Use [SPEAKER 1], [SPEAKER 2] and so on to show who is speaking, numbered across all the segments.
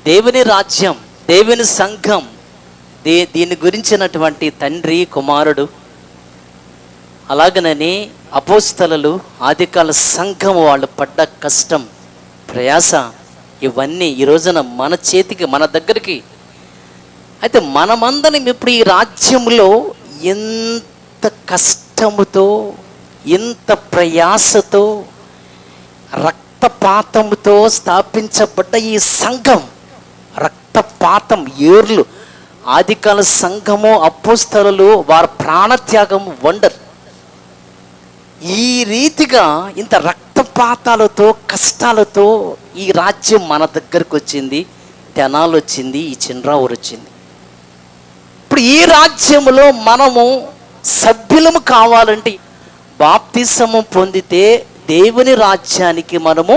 [SPEAKER 1] దేవుని రాజ్యం, దేవుని సంఘం, దీని గురించినటువంటి తండ్రి, కుమారుడు, అలాగనని అపోస్తలులు, ఆదికాల సంఘం వాళ్ళు పడ్డ కష్టం, ప్రయాస, ఇవన్నీ ఈ రోజున మన చేతికి, మన దగ్గరికి. అయితే మనమందరం ఇప్పుడు ఈ రాజ్యంలో ఎంత కష్టముతో, ఎంత ప్రయాసతో, రక్తపాతముతో స్థాపించబడ్డ ఈ సంఘం, రక్తపాతం, ఏర్లు, ఆదికాల సంఘము, అపోస్తలులు, వారి ప్రాణత్యాగం వండర్. ఈ రీతిగా ఇంత రక్తపాతాలతో, కష్టాలతో ఈ రాజ్యం మన దగ్గరకు వచ్చింది. తెనాలు వచ్చింది, ఈ చిన్రావూరు వచ్చింది. ఇప్పుడు ఈ రాజ్యములో మనము సభ్యులము కావాలంటే, బాప్తిసము పొందితే దేవుని రాజ్యానికి మనము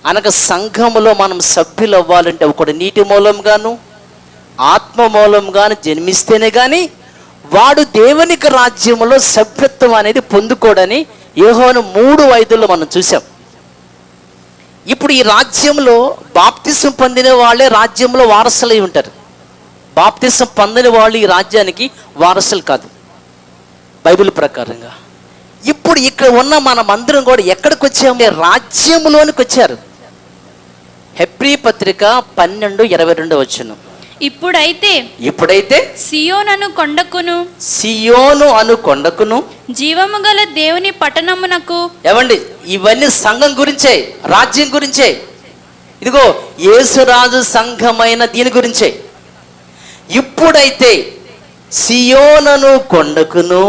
[SPEAKER 1] అనగా సంఘములో మనం సభ్యులు అవ్వాలంటే ఒకడు నీటి మూలంగాను, ఆత్మ మూలంగాను జన్మిస్తేనే కానీ వాడు దేవునికి రాజ్యములో సభ్యత్వం అనేది పొందుకోడని యోహాను 3:5 మనం చూసాం. ఇప్పుడు ఈ రాజ్యంలో బాప్తిసం పొందిన వాళ్ళే రాజ్యంలో వారసులై ఉంటారు. బాప్తిసం పొందిన వాళ్ళు ఈ రాజ్యానికి వారసులు కాదు బైబిల్ ప్రకారంగా. ఇప్పుడు ఇక్కడ ఉన్న మనం అందరం కూడా ఎక్కడికి వచ్చాము? రాజ్యంలోనికి వచ్చారు. హెబ్రీ పత్రిక 12:22
[SPEAKER 2] ఇప్పుడైతే సియోను అను కొండకును
[SPEAKER 1] జీవము గల దేవుని పట్టణమునకు. ఏమండి, ఇవన్నీ సంఘం గురించే, రాజ్యం గురించే. ఇదిగో యేసురాజు సంఘమైన దీని గురించే. ఇప్పుడైతే సియోనను కొండకును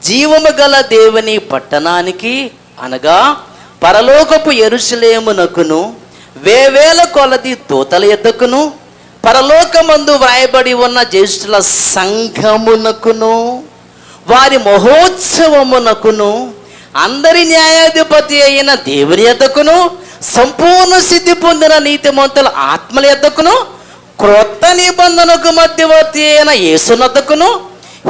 [SPEAKER 1] జీవము గల దేవుని పట్టణానికి అనగా పరలోకపు యెరూషలేమునకును వేవేల కొలది దూతల యొద్దకును పరలోకమందు వ్రాయబడి ఉన్న జ్యేష్ఠుల సంఘమునకును వారి మహోత్సవమునకును అందరి న్యాయాధిపతి అయిన దేవుని యొద్దకును సంపూర్ణ సిద్ధి పొందిన నీతిమంతుల ఆత్మల యొద్దకును క్రొత్త నిబంధనకు మధ్యవర్తి అయిన యేసునొద్దకును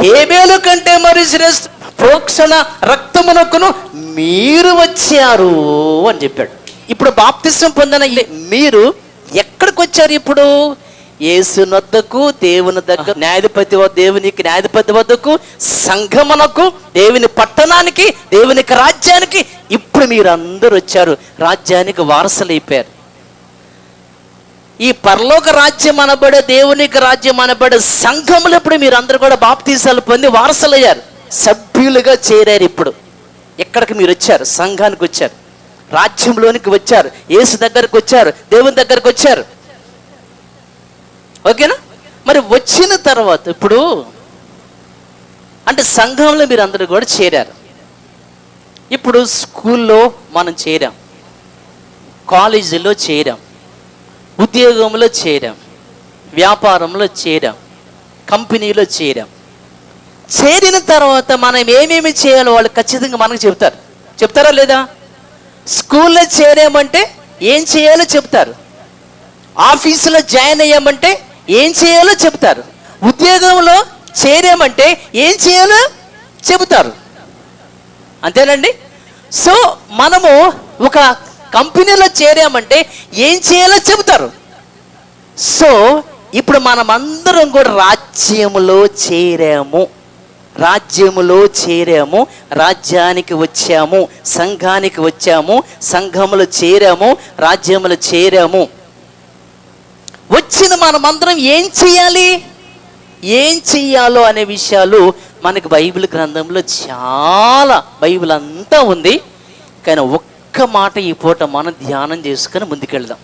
[SPEAKER 1] హేబేలు కంటే మరి శ్రేష్ఠ ప్రోక్షణ రక్తమునకును మీరు వచ్చారు అని చెప్పాడు. ఇప్పుడు బాప్తిసం పొందిన మీరు ఎక్కడికి వచ్చారు? ఇప్పుడు యేసునొద్దకు, దేవుని దగ్గర న్యాయాధిపతి, దేవునికి న్యాయాధిపతి వద్దకు, సంఘమునకు, దేవుని పట్టణానికి, దేవునికి రాజ్యానికి ఇప్పుడు మీరు అందరూ వచ్చారు. రాజ్యానికి వారసులైపోయారు. ఈ పరలోక రాజ్యం అనబడే, దేవునికి రాజ్యం అనబడే సంఘములు ఇప్పుడు మీరు అందరూ కూడా బాప్తీసాలు పొంది వారసులయ్యారు, సభ్యులుగా చేరారు. ఇప్పుడు ఎక్కడికి మీరు వచ్చారు? సంఘానికి వచ్చారు, రాజ్యంలోనికి వచ్చారు, యేసు దగ్గరకు వచ్చారు, దేవుని దగ్గరకు వచ్చారు. ఓకేనా? మరి వచ్చిన తర్వాత ఇప్పుడు అంటే సంఘంలో మీరు అందరూ కూడా చేరారు. ఇప్పుడు స్కూల్లో మనం చేరాం, కాలేజీలో చేరాం, ఉద్యోగంలో చేరాం, వ్యాపారంలో చేరాం, కంపెనీలో చేరాం. చేరిన తర్వాత మనం ఏమేమి చేయాలో వాళ్ళు ఖచ్చితంగా మనకు చెప్తారా లేదా? స్కూల్లో చేరామంటే ఏం చేయాలో చెప్తారు, ఆఫీసులో జాయిన్ అయ్యామంటే ఏం చేయాలో చెప్తారు, ఉద్యోగంలో చేరామంటే ఏం చేయాలో చెబుతారు. అంతేనండి. సో మనము ఒక కంపెనీలో చేరామంటే ఏం చేయాలో చెబుతారు. సో ఇప్పుడు మనం అందరం కూడా రాజ్యములో చేరాము, రాజ్యానికి వచ్చాము, సంఘానికి వచ్చాము, సంఘములో చేరాము, రాజ్యములో చేరాము. వచ్చిన మనమందరం ఏం చెయ్యాలో అనే విషయాలు మనకి బైబిల్ గ్రంథంలో చాలా, బైబిల్ అంతా ఉంది. కానీ ఒక్క మాట ఈ పూట మనం ధ్యానం చేసుకొని ముందుకెళ్దాం.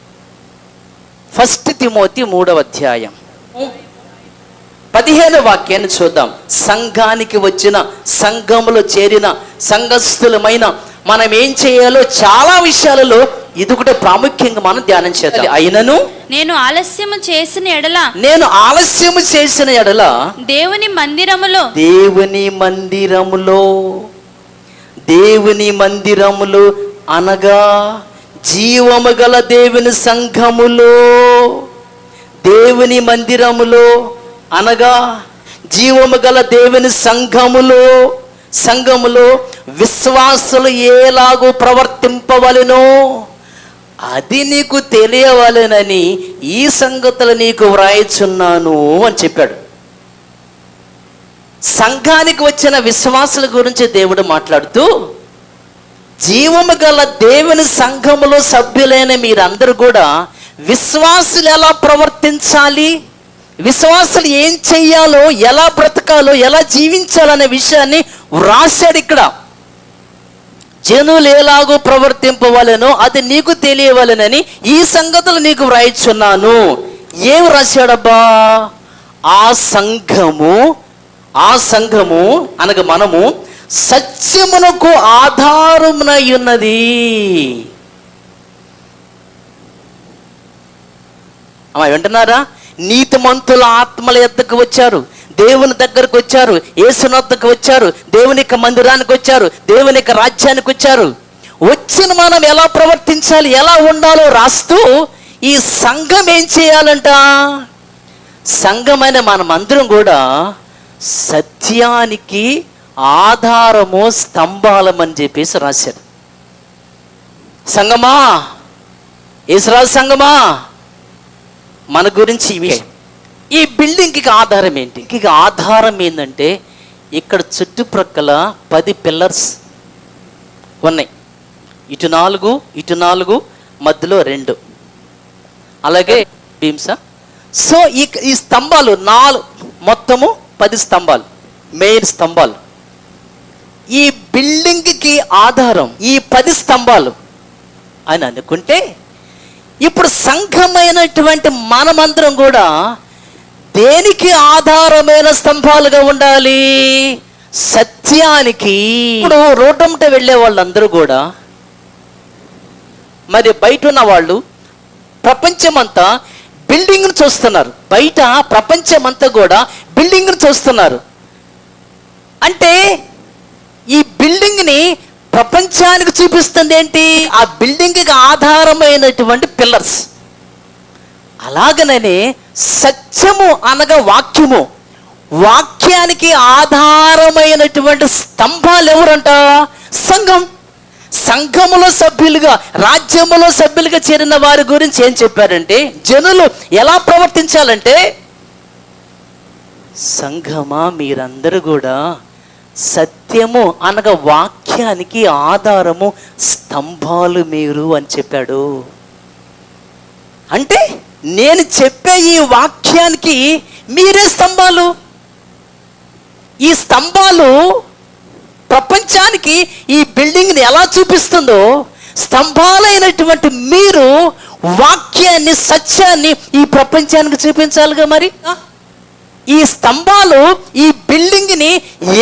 [SPEAKER 1] 1 తిమోతి 3:15 చూద్దాం. సంఘానికి వచ్చిన, సంఘములో చేరిన సంఘస్థులమైన మనం ఏం చేయాలో చాలా విషయాలలో ఇది ఒకటి ప్రాముఖ్యంగా మనం ధ్యానం చేయాలి. అయినను
[SPEAKER 2] నేను ఆలస్యము చేసిన
[SPEAKER 1] ఎడల
[SPEAKER 2] దేవుని
[SPEAKER 1] మందిరములో అనగా జీవము గల దేవుని సంఘములో, దేవుని మందిరములో అనగా జీవము గల దేవుని సంఘములో విశ్వాసులు ఎలాగూ ప్రవర్తింపవలెనో అది నీకు తెలియవాలనని ఈ సంగతులు నీకు వ్రాయిచున్నాను అని చెప్పాడు. సంఘానికి వచ్చిన విశ్వాసుల గురించి దేవుడు మాట్లాడుతూ, జీవము గల దేవుని సంఘములో సభ్యులైన మీరందరూ కూడా విశ్వాసులు ఎలా ప్రవర్తించాలి, విశ్వాసులు ఏం చెయ్యాలో, ఎలా బ్రతకాలో, ఎలా జీవించాలనే విషయాన్ని వ్రాసాడు ఇక్కడ. జనులు ఎలాగో ప్రవర్తింపవలెనో అది నీకు తెలియవలెనని ఈ సంగతులు నీకు వ్రాయిచున్నాను. ఏం రాశాడబ్బా? ఆ సంఘము అనగా మనము సత్యమునకు ఆధారమునై ఉన్నది. వింటున్నారా? నీతిమంతుల ఆత్మల యొద్దకు వచ్చారు, దేవుని దగ్గరకు వచ్చారు, యేసుని వద్దకు వచ్చారు, దేవుని యొక్క మందిరానికి వచ్చారు, దేవుని యొక్క రాజ్యానికి వచ్చారు. వచ్చిన మనం ఎలా ప్రవర్తించాలి, ఎలా ఉండాలో రాస్తూ ఈ సంఘం ఏం చేయాలంట? సంఘమైన మనమందరం కూడా సత్యానికి ఆధారము, స్తంభాలమని చెప్పేసి రాశారు. సంఘమా, యేసురాజు సంఘమా, మన గురించి ఇవి. ఈ బిల్డింగ్కి ఆధారం ఏంటి? ఇంక ఆధారం ఏంటంటే ఇక్కడ చుట్టుప్రక్కల 10 పిల్లర్స్ ఉన్నాయి. ఇటు 4 మధ్యలో 2, అలాగే బీమ్సా. సో ఈ స్తంభాలు 4 మొత్తము 10 స్తంభాలు, మెయిన్ స్తంభాలు. ఈ బిల్డింగ్కి ఆధారం ఈ 10 స్తంభాలు అని అనుకుంటే, ఇప్పుడు సంఘమైనటువంటి మనమందరం కూడా దేనికి ఆధారమైన స్తంభాలుగా ఉండాలి? సత్యానికి. ఇప్పుడు రోడ్డంట వెళ్ళే వాళ్ళందరూ కూడా, మరి బయట ఉన్న వాళ్ళు ప్రపంచమంతా బిల్డింగ్ను చూస్తున్నారు. బయట ప్రపంచమంతా కూడా బిల్డింగ్ను చూస్తున్నారు. అంటే ఈ బిల్డింగ్ని ప్రపంచానికి చూపిస్తుంది ఏంటి? ఆ బిల్డింగ్కి ఆధారమైనటువంటి పిల్లర్స్. అలాగనే సత్యము అనగా వాక్యము, వాక్యానికి ఆధారమైనటువంటి స్తంభాలు ఎవరంట? సంఘం. సంఘములో సభ్యులుగా, రాజ్యములో సభ్యులుగా చేరిన వారి గురించి ఏం చెప్పారంటే, జనులు ఎలా ప్రవర్తించాలంటే, సంఘమా మీరందరూ కూడా సత్యము అనగా వాక్యానికి ఆధారము, స్తంభాలు మీరు అని చెప్పాడు. అంటే నేను చెప్పే ఈ వాక్యానికి మీరే స్తంభాలు. ఈ స్తంభాలు ప్రపంచానికి ఈ బిల్డింగ్ని ఎలా చూపిస్తుందో, స్తంభాలైనటువంటి మీరు వాక్యాన్ని, సత్యాన్ని ఈ ప్రపంచానికి చూపించాలిగా. మరి ఈ స్తంభాలు ఈ బిల్డింగ్ని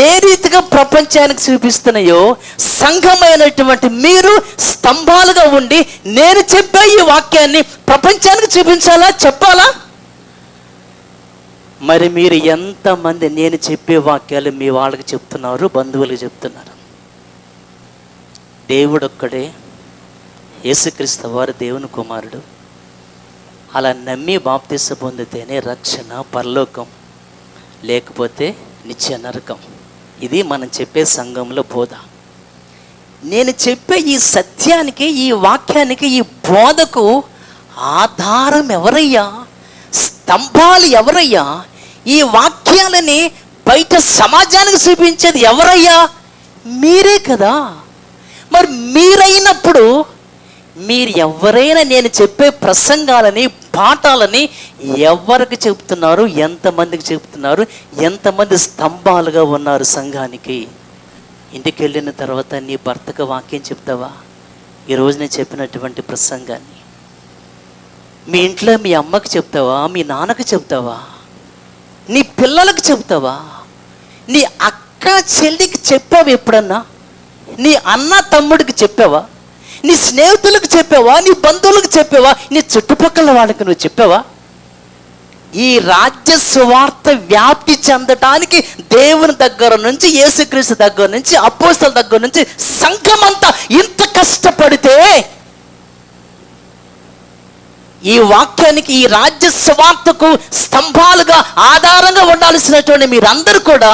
[SPEAKER 1] ఏ రీతిగా ప్రపంచానికి చూపిస్తున్నాయో, సంఘమైనటువంటి మీరు స్తంభాలుగా ఉండి నేను చెప్పే ఈ వాక్యాన్ని ప్రపంచానికి చూపించాలా, చెప్పాలా? మరి మీరు ఎంతమంది నేను చెప్పే వాక్యాలు మీ వాళ్ళకి చెప్తున్నారు, బంధువులకు చెప్తున్నారు? దేవుడు ఒక్కడే, యేసుక్రీస్తు వారు దేవుని కుమారుడు. అలా నమ్మి బాప్తిస్మ పొందితేనే రక్షణ, పరలోకం, లేకపోతే నిత్య నరకం. ఇది మనం చెప్పే సంఘంలో బోధ. నేను చెప్పే ఈ సత్యానికి, ఈ వాక్యానికి, ఈ బోధకు ఆధారం ఎవరయ్యా? స్తంభాలు ఎవరయ్యా? ఈ వాక్యాలని బయట సమాజానికి చూపించేది ఎవరయ్యా? మీరే కదా. మరి మీరైనప్పుడు మీరు ఎవరైనా నేను చెప్పే ప్రసంగాలని, పాఠాలని ఎవరికి చెప్తున్నారు, ఎంతమందికి చెప్తున్నారు, ఎంతమంది స్తంభాలుగా ఉన్నారు సంఘానికి? ఇంటికి వెళ్ళిన తర్వాత నీ భర్తకు వాక్యం చెప్తావా? ఈరోజు నేను చెప్పినటువంటి ప్రసంగాన్ని మీ ఇంట్లో మీ అమ్మకి చెప్తావా? మీ నాన్నకి చెప్తావా? నీ పిల్లలకు చెప్తావా? నీ అక్క చెల్లికి చెప్పావా ఎప్పుడన్నా? నీ అన్న తమ్ముడికి చెప్పావా? నీ స్నేహితులకు చెప్పావా? నీ బంధువులకు చెప్పావా? నీ చుట్టుపక్కల వాళ్ళకి నువ్వు చెప్పావా? ఈ రాజ్య సువార్త వ్యాప్తి చెందటానికి దేవుని దగ్గర నుంచి, యేసుక్రీస్తు దగ్గర నుంచి, అపోస్తలుల దగ్గర నుంచి సంఘమంతా ఇంత కష్టపడితే, ఈ వాక్యానికి, ఈ రాజ్య సువార్తకు స్తంభాలుగా, ఆధారంగా ఉండాల్సినటువంటి మీరందరూ కూడా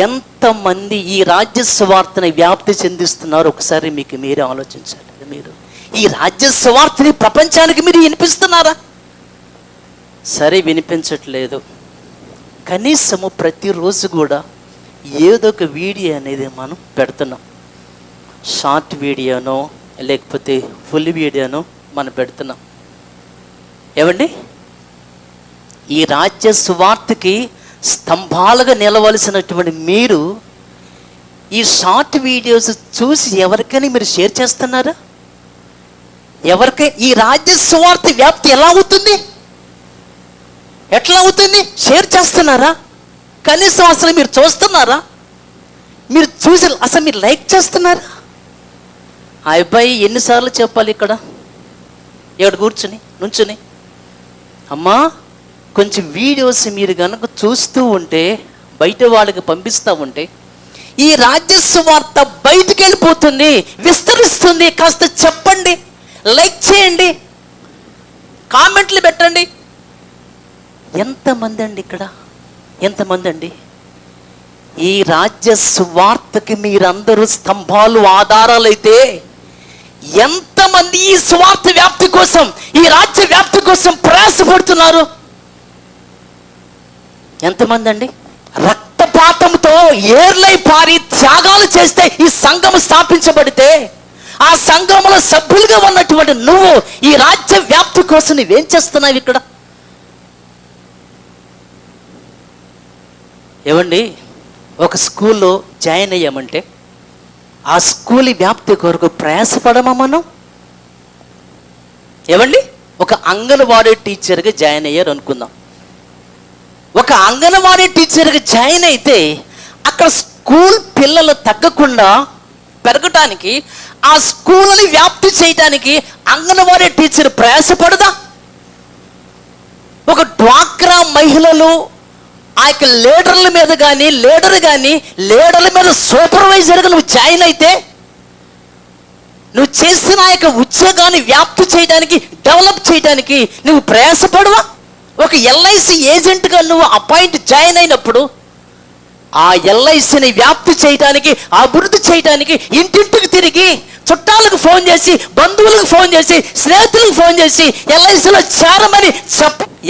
[SPEAKER 1] ఎంతమంది ఈ రాజ్య సువార్తని వ్యాప్తి చెందిస్తున్నారు? ఒకసారి మీకు మీరే ఆలోచించాలి. మీరు ఈ రాజ్య సువార్తని ప్రపంచానికి మీరు వినిపిస్తున్నారా? సరే, వినిపించట్లేదు. కనీసము ప్రతిరోజు కూడా ఏదో ఒక వీడియో అనేది మనం పెడుతున్నాం. షార్ట్ వీడియోనో లేకపోతే ఫుల్ వీడియోనో మనం పెడుతున్నాం. ఏమండి, ఈ రాజ్య సువార్తకి స్తంభాలుగా నిలవలసినటువంటి మీరు ఈ షార్ట్ వీడియోస్ చూసి ఎవరికైనా మీరు షేర్ చేస్తున్నారా? ఈ రాజ్య సువార్త వ్యాప్తి ఎలా అవుతుంది? ఎట్లా అవుతుంది? షేర్ చేస్తున్నారా? కనీసం అసలు మీరు చూస్తున్నారా? మీరు చూసి అసలు మీరు లైక్ చేస్తున్నారా? ఆ అబ్బాయి ఎన్నిసార్లు చెప్పాలి ఇక్కడ నుంచుని, అమ్మా కొంచెం వీడియోస్ మీరు కనుక చూస్తూ ఉంటే, బయట వాళ్ళకి పంపిస్తూ ఉంటే ఈ రాజ్య సువార్త బయటికి వెళ్ళిపోతుంది, విస్తరిస్తుంది. కాస్త చెప్పండి, లైక్ చేయండి, కామెంట్లు పెట్టండి. ఎంతమంది అండి ఇక్కడ? ఎంతమంది అండి? ఈ రాజ్య సువార్తకి మీరందరూ స్తంభాలు, ఆధారాలైతే ఎంతమంది ఈ సువార్త వ్యాప్తి కోసం, ఈ రాజ్య వ్యాప్తి కోసం ప్రయాసపడుతున్నారు? ఎంతమంది అండి? రక్తపాతంతో ఏర్లై పారి త్యాగాలు చేస్తే ఈ సంఘం స్థాపించబడితే, ఆ సంఘంలో సభ్యులుగా ఉన్నటువంటి నువ్వు ఈ రాజ్య వ్యాప్తి కోసం నువ్వేం చేస్తున్నావు ఇక్కడ? ఏమండి, ఒక స్కూల్లో జాయిన్ అయ్యామంటే ఆ స్కూల్ వ్యాప్తి కొరకు ప్రయాసపడమా మనం? ఏమండి, ఒక అంగన్వాడీ టీచర్గా జాయిన్ అయ్యారు అనుకుందాం. ఒక అంగన్వాడీ టీచర్గా జాయిన్ అయితే అక్కడ స్కూల్ పిల్లలు తగ్గకుండా పెరగటానికి, ఆ స్కూల్ని వ్యాప్తి చేయడానికి అంగన్వాడీ టీచర్ ప్రయాసపడదా? ఒక డ్వాక్రా మహిళలు ఆ యొక్క లీడర్ల మీద కానీ లీడర్ల మీద సూపర్వైజర్గా నువ్వు జాయిన్ అయితే, నువ్వు చేసిన ఆ యొక్క ఉద్యోగాన్ని వ్యాప్తి చేయడానికి, డెవలప్ చేయడానికి నువ్వు ప్రయాసపడవా? ఒక ఎల్ఐసి ఏజెంట్గా నువ్వు అపాయింట్ జాయిన్ అయినప్పుడు ఆ ఎల్ఐసిని వ్యాప్తి చేయడానికి, అభివృద్ధి చేయడానికి ఇంటింటికి తిరిగి చుట్టాలకు ఫోన్ చేసి, బంధువులకు ఫోన్ చేసి, స్నేహితులకు ఫోన్ చేసి ఎల్ఐసిలో చేరమని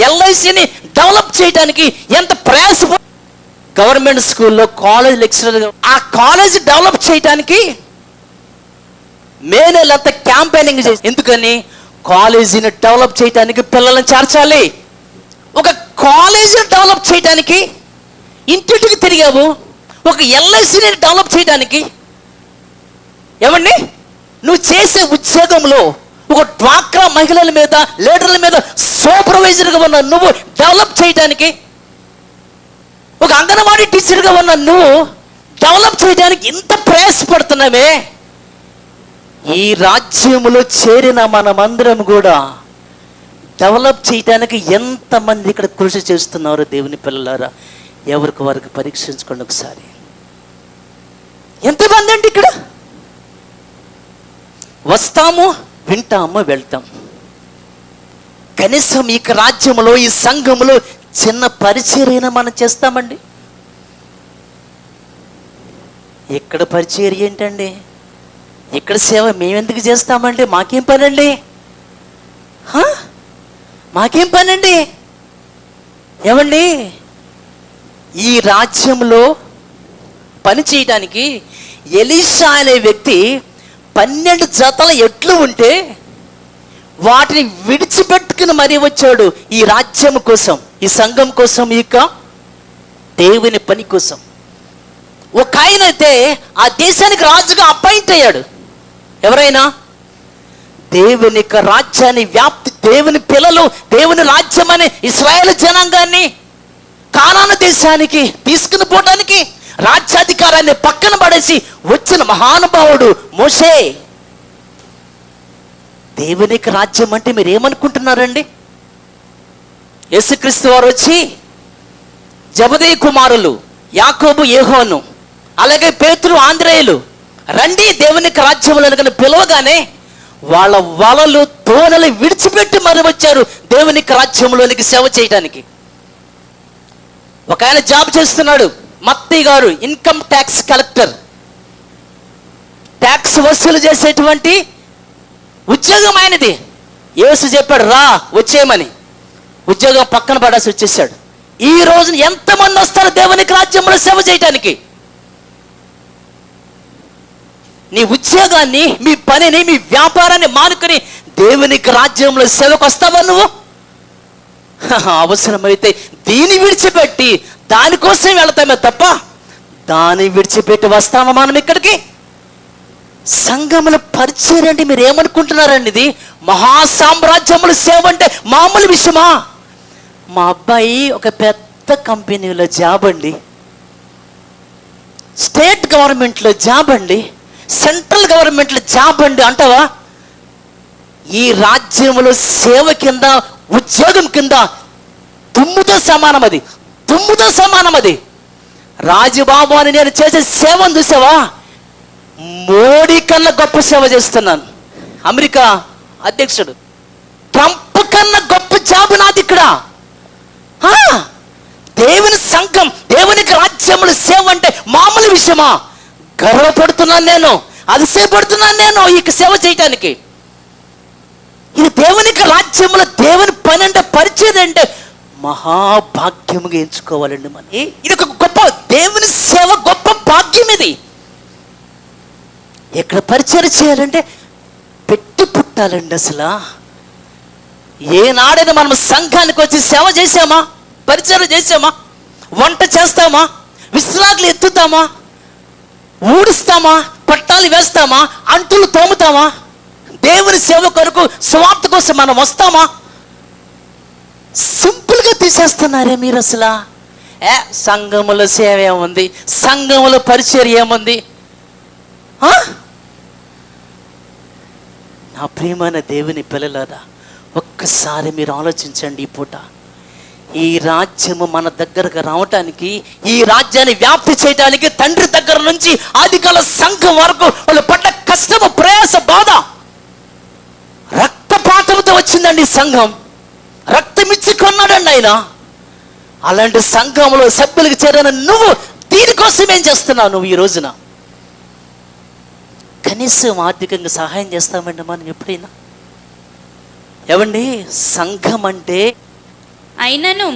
[SPEAKER 1] ఎల్ఐసిని డెవలప్ చేయడానికి ఎంత ప్రయాస. గవర్నమెంట్ స్కూల్లో కాలేజ్ లెక్చరర్గా ఆ కాలేజ్ డెవలప్ చేయడానికి మే నెలంతా క్యాంపెయినింగ్ చేసి, ఎందుకని? కాలేజీని డెవలప్ చేయడానికి పిల్లలను చేర్చాలి. ఒక కాలేజీని డెవలప్ చేయడానికి ఇంటింటికి తిరిగావు. ఒక ఎల్ఐసిని డెవలప్ చేయడానికి, ఏమండి, నువ్వు చేసే ఉద్యోగంలో ఒక డ్వాక్రా మహిళల మీద, లీడర్ల మీద సూపర్వైజర్గా ఉన్న నువ్వు డెవలప్ చేయడానికి, ఒక అంగన్వాడీ టీచర్గా ఉన్న నువ్వు డెవలప్ చేయడానికి ఇంత ప్రయాసపడుతున్నామే. ఈ రాజ్యములో చేరిన మనమందరం కూడా డెవలప్ చేయడానికి ఎంతమంది ఇక్కడ కృషి చేస్తున్నారో దేవుని పిల్లలారా, ఎవరికి వారికి పరీక్షించుకోండి ఒకసారి. ఎంతమంది అండి ఇక్కడ? వస్తాము, వింటాము, వెళ్తాం. కనీసం ఈ రాజ్యంలో, ఈ సంఘంలో చిన్న పరిచర్యన మనం చేస్తామండి. ఇక్కడ పరిచర్య ఏంటండి? ఇక్కడ సేవ మేమెందుకు చేస్తామండి? మాకేం పని అండి? మాకేం పని అండి? ఏమండి, ఈ రాజ్యంలో పని చేయడానికి ఎలీషా అనే వ్యక్తి 12 జతల ఎడ్లు ఉంటే వాటిని విడిచిపెట్టుకుని మరీ వచ్చాడు ఈ రాజ్యం కోసం, ఈ సంఘం కోసం, ఈ దేవుని పని కోసం. ఒక ఆయన అయితే ఆ దేశానికి రాజుగా అపాయింట్ అయ్యాడు. ఎవరైనా దేవుని యొక్క రాజ్యాన్ని వ్యాప్తి, దేవుని పిల్లలు, దేవుని రాజ్యం అనే ఇశ్రాయేలు జనాంగాన్ని కానాను దేశానికి తీసుకుని పోవడానికి రాజ్యాధికారాన్ని పక్కన పడేసి వచ్చిన మహానుభావుడు మోషే. దేవుని యొక్క రాజ్యం అంటే మీరు ఏమనుకుంటున్నారండి? యేసుక్రీస్తు వారు వచ్చి జబదేయి కుమారులు యాకోబు, యోహాను, అలాగే పేతురు, ఆంద్రేయులు రండి దేవుని యొక్క రాజ్యంలో పిలవగానే వాళ్ళ వలలు, తోనలు విడిచిపెట్టి మరి వచ్చారు దేవుని యొక్క రాజ్యంలోనికి సేవ చేయడానికి. ఒక ఆయన జాబ్ చేస్తున్నాడు, మత్తయి గారు, ఇన్కమ్ ట్యాక్స్ కలెక్టర్. ట్యాక్స్ వసూలు చేసేటువంటి ఉద్యోగం ఆయనది. యేసు చెప్పాడు రా వచ్చేయమని. ఉద్యోగం పక్కన పడాల్సి వచ్చేసాడు. ఈ రోజున ఎంతమంది వస్తారు దేవునికి రాజ్యంలో సేవ చేయటానికి? నీ ఉద్యోగాన్ని, మీ పనిని, మీ వ్యాపారాన్ని మానుకొని దేవునికి రాజ్యంలో సేవకు వస్తావా నువ్వు? అవసరమైతే దీన్ని విడిచిపెట్టి దానికోసం వెళతామే తప్ప దాన్ని విడిచిపెట్టి వస్తామా మనం ఇక్కడికి? సంఘముల పరిచయం అంటే మీరు ఏమనుకుంటున్నారండి? ఇది మహాసామ్రాజ్యముల సేవ అంటే మామూలు విషయమా? మా అబ్బాయి ఒక పెద్ద కంపెనీలో జాబ్ అండి, స్టేట్ గవర్నమెంట్లో జాబ్ అండి, సెంట్రల్ గవర్నమెంట్లో జాబ్ అండి అంటావా? ఈ రాజ్యములో సేవ కింద, ఉద్యోగం కింద దుమ్ముతో సమానం అది, దుమ్ముతో సమానం అది. రాజుబాబు అని నేను చేసే సేవను చూసావా? మోడీ కన్నా గొప్ప సేవ చేస్తున్నాను. అమెరికా అధ్యక్షుడు ట్రంప్ కన్నా గొప్ప జాబ్ నాది ఇక్కడ. దేవుని సంఘం, దేవునికి రాజ్యముల సేవ అంటే మామూలు విషయమా? గర్వపడుతున్నాను నేను, అతిశయపడుతున్నాను నేను ఈ సేవ చేయటానికి. ఇది దేవునికి రాజ్యముల దేవుని పని అంటే, పరిచయం అంటే మహాభాగ్యముగా ఎంచుకోవాలండి. మన ఇది ఒక గొప్ప దేవుని సేవ, గొప్ప భాగ్యం ఇది. ఎక్కడ పరిచయం చేయాలంటే పెట్టి పుట్టాలండి. అసలు ఏనాడైనా మనం సంఘానికి వచ్చి సేవ చేసామా? పరిచయం చేసామా? వంట చేస్తామా? విశ్రాంతులు ఎత్తుతామా? ఊడుస్తామా? పట్టాలు వేస్తామా? అంటులు తోముతామా? దేవుని సేవ కొరకు, స్వార్థ కోసం మనం వస్తామా? సింపుల్గా తీసేస్తున్నారే మీరు. అసలు సంఘముల సేవ ఏముంది, సంఘముల పరిచయం ఏముంది? నా ప్రియమైన దేవుని పిల్లలారా, ఒక్కసారి మీరు ఆలోచించండి. ఈ పూట ఈ రాజ్యము మన దగ్గరకు రావటానికి, ఈ రాజ్యాన్ని వ్యాప్తి చేయడానికి తండ్రి దగ్గర నుంచి ఆదికాల సంఘం వరకు వాళ్ళు పడ్డ కష్టము, ప్రయాస, బాధ, రక్తపాతంతో వచ్చిందండి సంఘం. రక్తమిచ్చి కొన్నాడండి ఆయన. అలాంటి సంఘంలో సభ్యులకు చేరిన నువ్వు దీనికోసం ఏం చేస్తున్నావు? నువ్వు ఈ రోజున కనీసం ఆర్థికంగా సహాయం చేస్తామండి మనం ఎప్పుడైనా? ఏమండి, సంఘం అంటే
[SPEAKER 2] అయినను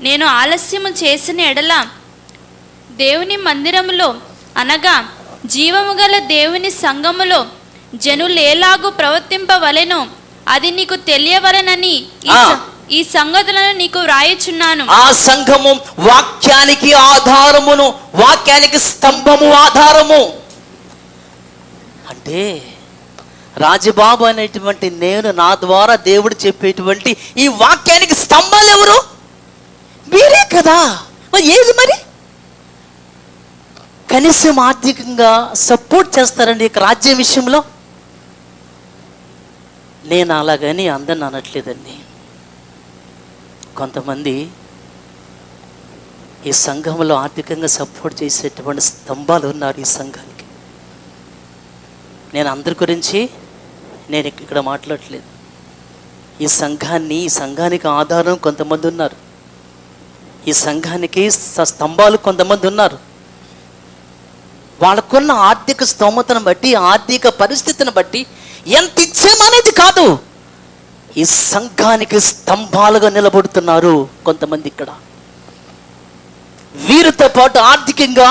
[SPEAKER 2] నేను ఆలస్యము చేసిన ఎడల దేవుని మందిరములో అనగా జీవము గల దేవుని సంఘములో జనులు ఎలాగూ ప్రవర్తింపవలెనో అది నీకు తెలియవలనని ఈ సంగతులను నీకు వ్రాయుచున్నాను.
[SPEAKER 1] ఆ సంఘము వాక్యానికి ఆధారమును, వాక్యానికి స్తంభము, ఆధారము. అంటే రాజబాబు అనేటువంటి నేను, నా ద్వారా దేవుడు చెప్పేటువంటి ఈ వాక్యానికి స్తంభాలు ఎవరు? మీరే కదా. మరి ఏది మరి? కనీసం ఆర్థికంగా సపోర్ట్ చేస్తారండి ఇక రాజ్యం విషయంలో? నేను అలాగని అందరిని అనట్లేదండి. కొంతమంది ఈ సంఘంలో ఆర్థికంగా సపోర్ట్ చేసేటువంటి స్తంభాలు ఉన్నారు ఈ సంఘానికి. నేను అందరి గురించి నేను ఇక్కడ మాట్లాడట్లేదు. ఈ సంఘానికి ఆధారం కొంతమంది ఉన్నారు, ఈ సంఘానికి స్తంభాలు కొంతమంది ఉన్నారు. వాళ్ళకున్న ఆర్థిక స్తోమతను బట్టి, ఆర్థిక పరిస్థితిని బట్టి ఎంత ఇచ్చామనేది కాదు, ఈ సంఘానికి స్తంభాలుగా నిలబడుతున్నారు కొంతమంది ఇక్కడ. వీరితో పాటు ఆర్థికంగా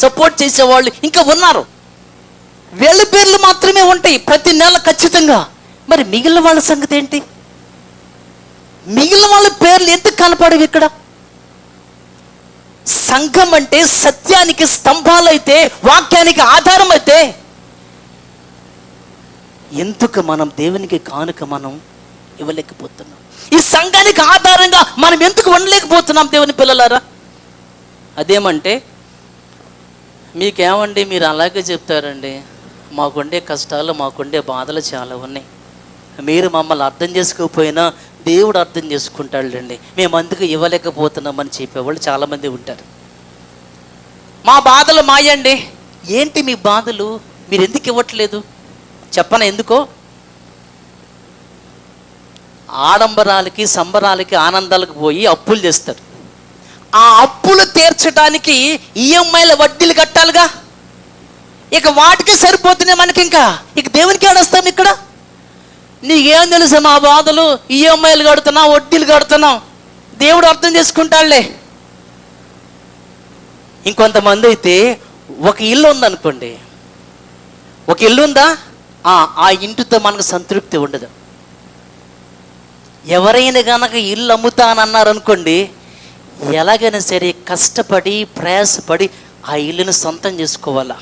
[SPEAKER 1] సపోర్ట్ చేసేవాళ్ళు ఇంకా ఉన్నారు. వీళ్ళ పేర్లు మాత్రమే ఉంటాయి ప్రతి నెల ఖచ్చితంగా. మరి మిగిలిన వాళ్ళ సంగతి ఏంటి? మిగిలిన వాళ్ళ పేర్లు ఎందుకు కనపడవు ఇక్కడ? సంఘం అంటే సత్యానికి స్తంభాలు అయితే, వాక్యానికి ఆధారం అయితే, ఎందుకు మనం దేవునికి కానుక మనం ఇవ్వలేకపోతున్నాం? ఈ సంఘానికి ఆధారంగా మనం ఎందుకు ఉండలేకపోతున్నాం దేవుని పిల్లలారా? అదేమంటే, మీకేమండి మీరు అలాగే చెప్తారండి, మాకుండే కష్టాలు, మాకుండే బాధలు చాలా ఉన్నాయి, మీరు మమ్మల్ని అర్థం చేసుకోకపోయినా దేవుడు అర్థం చేసుకుంటాడండి, మేము అందుకు ఇవ్వలేకపోతున్నామని చెప్పేవాళ్ళు చాలామంది ఉంటారు. మా బాధలు మాయండి. ఏంటి మీ బాధలు? మీరు ఎందుకు ఇవ్వట్లేదు చెప్పన? ఎందుకో? ఆడంబరాలకి, సంబరాలకి, ఆనందాలకు పోయి అప్పులు చేస్తారు. ఆ అప్పులు తీర్చడానికి ఈఎంఐల వడ్డీలు కట్టాలిగా. ఇక వాటికి సరిపోతున్నాయి మనకి. ఇంకా ఇక దేవునికి ఏడొస్తాం ఇక్కడ? నీకేం తెలుసు మా బాధలు, ఈఎంఐలు కడుతున్నాం, వడ్డీలు కడుతున్నాం, దేవుడు అర్థం చేసుకుంటాడులే. ఇంకొంతమంది అయితే ఒక ఇల్లు ఉందనుకోండి, ఒక ఇల్లు ఉందా, ఆ ఇంటితో మనకు సంతృప్తి ఉండదు. ఎవరైనా కనుక ఇల్లు అమ్ముతానన్నారనుకోండి, ఎలాగైనా సరే కష్టపడి ప్రయాసపడి ఆ ఇల్లును సొంతం చేసుకోవాలా,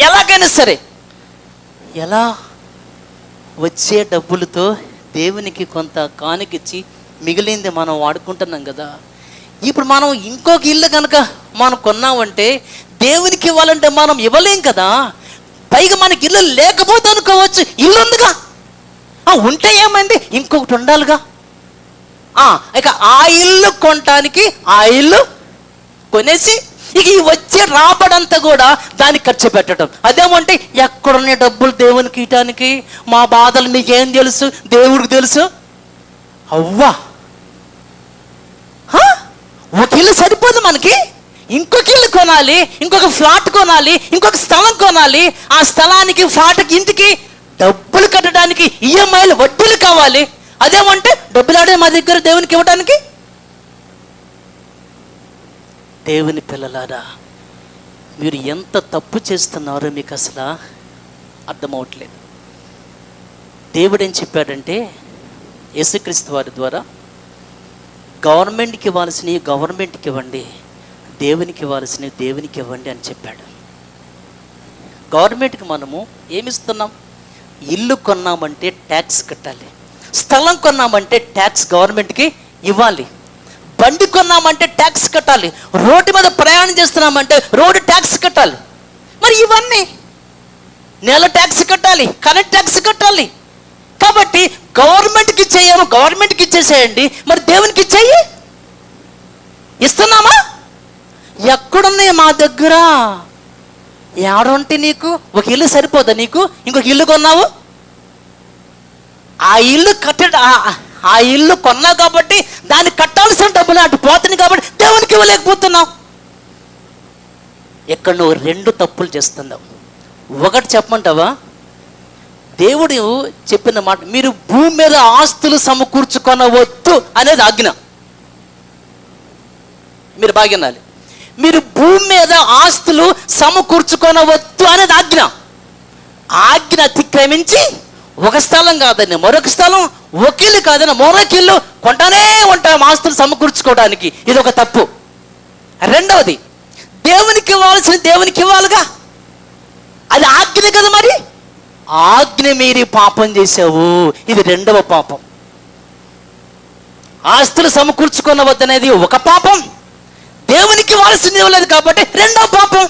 [SPEAKER 1] ఎలాగైనా సరే. ఎలా? వచ్చే డబ్బులతో దేవునికి కొంత కానుకిచ్చి మిగిలింది మనం వాడుకుంటున్నాం కదా. ఇప్పుడు మనం ఇంకొక ఇల్లు కనుక మనం కొన్నామంటే దేవునికి ఇవ్వాలంటే మనం ఇవ్వలేం కదా. పైగా మనకి ఇల్లు లేకపోతే అనుకోవచ్చు, ఇల్లు ఉందిగా, ఉంటే ఏమైంది, ఇంకొకటి ఉండాలిగా. ఇక ఆ ఇల్లు కొనటానికి ఆ ఇల్లు కొనేసి ఇక ఈ వచ్చే రాబడంతా కూడా దానికి ఖర్చు పెట్టడం. అదేమంటే ఎక్కడున్న డబ్బులు దేవునికి ఇవ్వటానికి, మా బాధలు మీకేం తెలుసు, దేవుడికి తెలుసు. అవ్వా, ఒక ఇల్లు సరిపోదు మనకి, ఇంకొక ఇల్లు కొనాలి, ఇంకొక ఫ్లాట్ కొనాలి, ఇంకొక స్థలం కొనాలి. ఆ స్థలానికి, ఫ్లాట్కి, ఇంటికి డబ్బులు కట్టడానికి ఈఎంఐలు, వడ్డీలు కావాలి. అదేమంటే డబ్బులు ఆడే మా దగ్గర దేవునికి ఇవ్వడానికి. దేవుని పిల్లలారా, మీరు ఎంత తప్పు చేస్తున్నారో మీకు అసలు అర్థమవట్లేదు. దేవుడు ఏం చెప్పాడంటే, యేసుక్రీస్తు వారి ద్వారా గవర్నమెంట్కి ఇవ్వాల్సినవి గవర్నమెంట్కి ఇవ్వండి, దేవునికి ఇవ్వాల్సినవి దేవునికి ఇవ్వండి అని చెప్పాడు. గవర్నమెంట్కి మనము ఏమిస్తున్నాం? ఇల్లు కొన్నామంటే ట్యాక్స్ కట్టాలి, స్థలం కొన్నామంటే ట్యాక్స్ గవర్నమెంట్కి ఇవ్వాలి, బండి కొన్నామంటే ట్యాక్స్ కట్టాలి, రోడ్డు మీద ప్రయాణం చేస్తున్నామంటే రోడ్డు ట్యాక్స్ కట్టాలి. మరి ఇవన్నీ నెల ట్యాక్స్ కట్టాలి, కరెంట్ ట్యాక్స్ కట్టాలి. కాబట్టి గవర్నమెంట్కి ఇచ్చేయేమో గవర్నమెంట్కి ఇచ్చేసేయండి, మరి దేవునికి ఇచ్చేయి. ఇస్తున్నామా? ఎక్కడున్నాయి మా దగ్గర? ఏడుంటే నీకు ఒక ఇల్లు సరిపోదా? నీకు ఇంకొక ఇల్లు కొన్నావు, ఆ ఇల్లు ఆ ఇల్లు కొన్నావు కాబట్టి దాన్ని కట్టాల్సిన డబ్బులు అటు పోతుంది కాబట్టి దేవునికి ఇవ్వలేకపోతున్నావు. ఇక్కడ నువ్వు రెండు తప్పులు చేస్తున్నావు. ఒకటి చెప్పమంటావా? దేవుడు చెప్పిన మాట, మీరు భూమి మీద ఆస్తులు సమకూర్చుకొనవద్దు అనేది ఆజ్ఞ. మీరు బాగా వినాలి, మీరు భూమి మీద ఆస్తులు సమకూర్చుకొనవద్దు అనేది ఆజ్ఞ. ఆజ్ఞ అతిక్రమించి ఒక స్థలం కాదని మరొక స్థలం, ఒక ఇల్లు కాదని మరొక ఇల్లు కొంటానే ఉంటాం ఆస్తులు సమకూర్చుకోవడానికి. ఇది ఒక తప్పు. రెండవది, దేవునికి ఇవ్వాల్సిన దేవునికి ఇవ్వాలిగా, అది ఆజ్ఞ కదా. మరి ఆజ్ఞ మీరి పాపం చేసావు, ఇది రెండవ పాపం. ఆస్తులు సమకూర్చుకున్నవద్దనేది ఒక పాపం, దేవునికి ఇవ్వాల్సింది ఇవ్వలేదు కాబట్టి రెండవ పాపం.